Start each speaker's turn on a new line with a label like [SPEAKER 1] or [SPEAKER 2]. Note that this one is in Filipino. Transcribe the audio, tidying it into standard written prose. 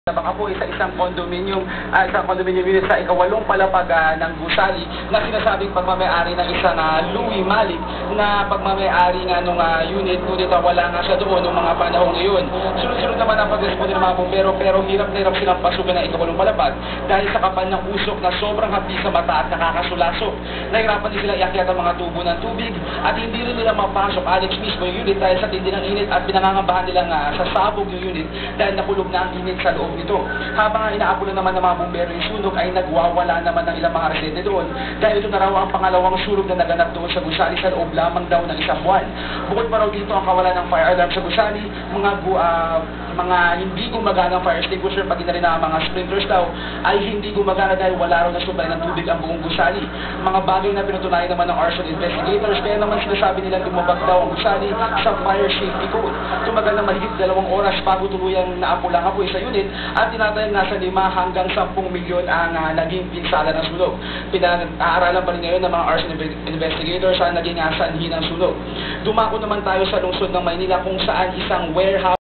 [SPEAKER 1] Baka po isang condominium unit sa ikawalong palapag ng Gusali na sinasabing pagmamayari ng isang Louie Malik na pagmamayari nga nung unit, ngunit wala nga siya doon nung mga panahon ngayon. Sunod-sunod naman ang pag-responde ng mga bumbero pero hirap na hirap silang pasukin ng ikawalong palapag dahil sa kapal ng usok na sobrang hapdi sa mata at nakakasulasok. Nahirapan din sila iakyat ang mga tubo ng tubig at hindi rin nila mapasok Alex mismo yung unit dahil sa tindi ng init at pinangangambahan nilang sasabog yung unit dahil nakulog na ang init sa loob nito. Habang inaapulan naman ng mga bumbero yung sunog ay nagwawala naman ng ilang mga residente doon dahil ito na raw ang pangalawang sunog na naganap doon sa Gusali sa loob lamang daw ng isang buwan. Bukod pa raw dito ang kawalan ng fire alarm sa Gusali, mga hindi gumagana ng fire extinguisher pati na rin ang mga sprinklers daw ay hindi gumagana dahil wala raw na supply ng tubig ang buong Gusali. Mga bagay na pinutunayan naman ng arson investigators kaya naman sinasabi nila lumabag daw ang Gusali sa fire safety code. Tumagal na mahigit 2 oras bago tuluyang naapula nga po sa unit at tinatayang nasa 5 hanggang 10 milyon ang naging pinsala ng sunog. Pinag-aaralan pa rin ngayon ng mga arson investigators ang naging sanhi ng sunog. Dumako naman tayo sa lungsod ng Maynila kung saan isang warehouse